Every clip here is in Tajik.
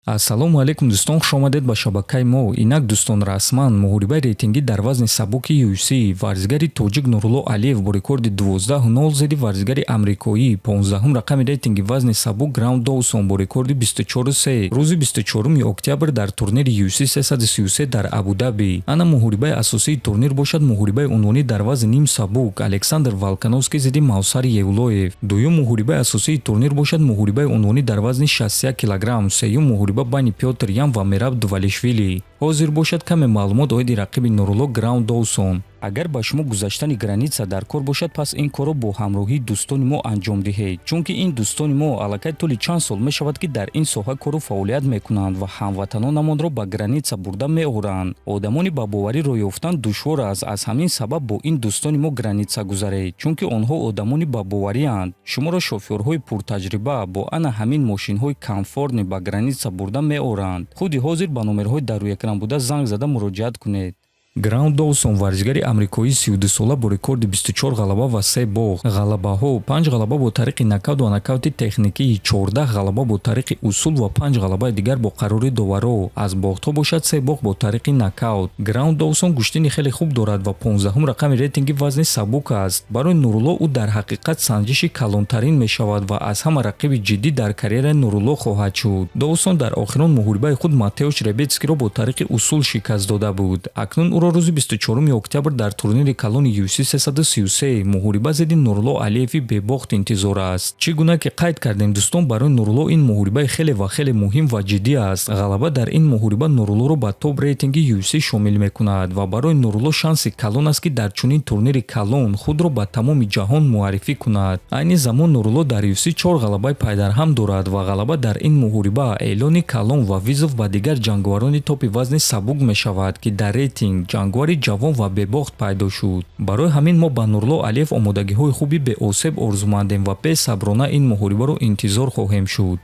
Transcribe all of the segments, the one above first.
Ассалому алайкум дӯстон, хуш омадед ба шабакаи мо. Инак дӯстон, расман муҳорибаи рейтингӣ дар вазни сабуки UFC варзигари тоҷик Нурулло Алиев бо рекорди 12-0 зидди варзигари амрикоӣ 15-ум рақами рейтинги вазни сабук Граунд Доусон бо рекорди 24-3 рӯзи 24 октябр дар турнири UFC 333 дар Абу-Даби. Ана муҳорибаи асосии турнир бошад муҳорибаи унвонӣ дар вазни ним сабук Александр Волконовский зидди Мавсар Евлоев. Дуюм муҳорибаи асосии турнир бошад муҳорибаи унвонӣ дар вазни 61 кг. Сеюм муҳорибаи байни Пётр Ян ва Мераб Дувалишвили. ҳозир бошад каме маълумот оиди рақиби Нурулло Граунд Доусон. Агар ба шумо гузаштани граница дар кор бошад, пас ин корро бо ҳамроҳии дӯстони мо анҷом диҳед, чунки ин дӯстони мо аллакай тӯли чанд сол мешавад ки дар ин соҳа кору фаъолият мекунанд ва ҳамватанонамонро ба граница бурда меоранд. Одамони ба бовариро ёфтан душвор аст. Аз ҳамин сабаб бо ин дӯстони мо граница гузаред, чунки онҳо одамони ба боварианд. Шуморо шофёрҳои пуртаҷриба бо ана ҳамин мошинҳои комфортни ба граница бурда меоранд. худи ҳозир ба номерҳои дар рӯи экран буда занг зада муроҷиат кунед. Граунд Доусон варзигари амрикоӣ 32-сола бо рекорди 24 ғалаба ва 3 бохт. Ғалабаҳо: 5 ғалаба бо тариқи нокаут ва нокаути техникӣ, 14 ғалаба бо тариқи усул ва 5 ғалабаи дигар бо қарори доваро. Аз бохтҳо бошад 3 бохт бо тариқи нокаут. Граунд Доусон гӯштини хеле хуб дорад ва 15-ум рақами рейтинги вазни сабук аст. Барои Нурулло ӯ дар ҳақиқат санҷиши калонтарин мешавад ва аз ҳама рақиби ҷиддӣ дар карьераи Нурулло хоҳад шуд. Доусон дар охирон муҳорибаи худ Матеуш Ребецкиро бо тариқи усул шикаст дода буд. Акнун ӯро рӯзи 24 октябр дар турнири калони UFC 333 муҳориба зидди Нурулло Алиеви бебохт интизор аст. Чӣ гуна ки қайд кардем дӯстон, барои Нурулло ин муҳорибаи хеле ва хеле муҳим ва ҷиддӣ аст. Ғалаба дар ин муҳориба Нуруллоро ба топ рейтинги UFC шомил мекунад ва барои Нурулло шанси калон аст ки дар чунин турнири калон худро ба тамоми ҷаҳон муаррифӣ кунад. Айни замон Нурулло дар UFC 4 ғалабаи пайдарҳам дорад ва ғалаба дар ин муҳориба эълони калон ва визов ба дигар ҷангаварони топи вазни сабук мешавад ки дар рейтинг ҷангавари ҷавон ва бебохт пайдо шуд. Барои ҳамин мо ба Нурулло Алиев омодагиҳои хуби беосеб орзумандем ва бесаброна ин муҳорибаро интизор хоҳем шуд.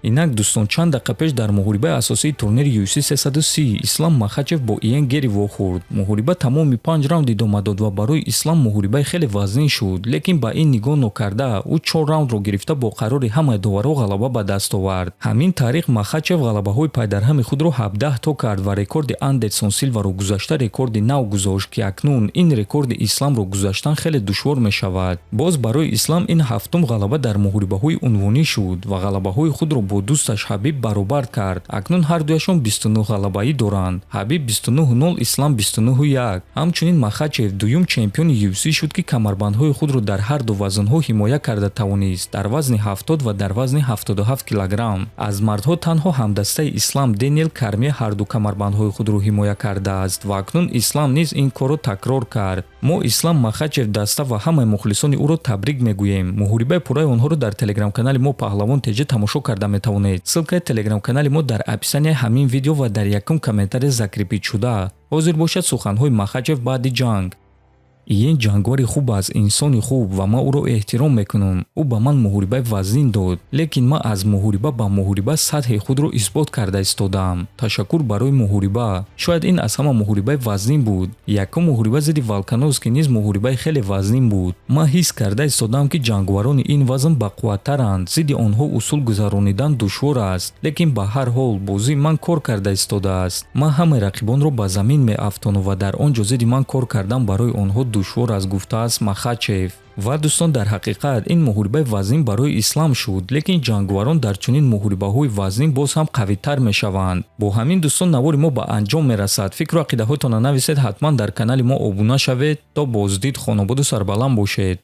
Инак дӯстон, чанд дақиқа пеш дар муҳорибаи асосии турнири UFC 330 Ислам Махачев бо Иен Гери вохӯрд. Муҳориба тамоми 5 раунд идома дод ва барои Ислам муҳорибаи хеле вазнин шуд, лекин ба ин нигоҳ нокарда ӯ 4 раундро гирифта бо қарори ҳамаи доваро ғалаба ба даст овард. Ҳамин тариқ Махачев ғалабаҳои пайдарҳами худро 17 то кард ва рекорди Андерсон Силваро гузашта рекорди нав гузошт ки акнун ин рекорди Исламро гузаштан хеле душвор мешавад. Боз барои Ислам ин ҳафтум ғалаба дар муҳорибаҳои унвонӣ шуд ва ғалабаҳои худро бо дӯсташ Ҳабиб баробар кард. Акнун ҳардуяшон 29 ғалабаӣ доранд. Ҳабиб 29-0, Ислам 29-1. Ҳамчунин Махачев дуюм чемпиони UFC шуд ки камарбандҳои худро дар ҳар ду вазнҳо ҳимоя карда тавонист, дар вазни 70 ва дар вазни 77 кг. Аз мардҳо танҳо ҳамдастаи Ислам Дэниел Кармия ҳар ду камарбандҳои худро ҳимоя кардааст ва акнун Ислам низ ин корро такрор кард. Мо Ислам Махачев даста ва ҳамаи мухлисони ӯро табрик мегӯем. Муҳорибаи пурраи онҳоро дар телеграм-канали мо Паҳлавон ТЖ тамошо карда метавонед. Ссилкаи телеграм-канали мо дар описанияи ҳамин видео ва дар якум комментария закрепид шуда. ҳозир бошад суханҳои Махачев баъди ҷанг. Иен ҷангвари хуб аст, инсони хуб ва ман ӯро эҳтиром мекунам. Ӯ ба ман муҳорибаи вазнин дод, лекин ман аз муҳориба ба муҳориба сатҳи худро исбот карда истодаам. Ташаккур барои муҳориба. Шояд ин аз ҳама муҳорибаи вазнин буд. Якум муҳориба зидди Волконовский низ муҳорибаи хеле вазнин буд. Ман ҳис карда истодаам ки ҷангварони ин вазн бақувваттаранд. Зидди онҳо усул гузаронидан душвор аст, лекин ба ҳар ҳол бозии ман кор карда истодааст. Ман ҳамаи рақибонро ба замин меафтонам ва дар он ҷо зидди ман кор кардан барои онҳо душвор аст, гуфтааст Махачев. ва дӯстон, дар ҳақиқат ин муҳорибаи вазнин барои Ислам шуд, лекин ҷангварон дар чунин муҳорибаҳои вазнин боз ҳам қавитар мешаванд. Бо ҳамин дӯстон, навори мо ба анҷом мерасад. Фикру ақидаҳоятонро нависед, ҳатман дар канали мо обуна шавед. То боздид, хонободу сарбаланд бошед.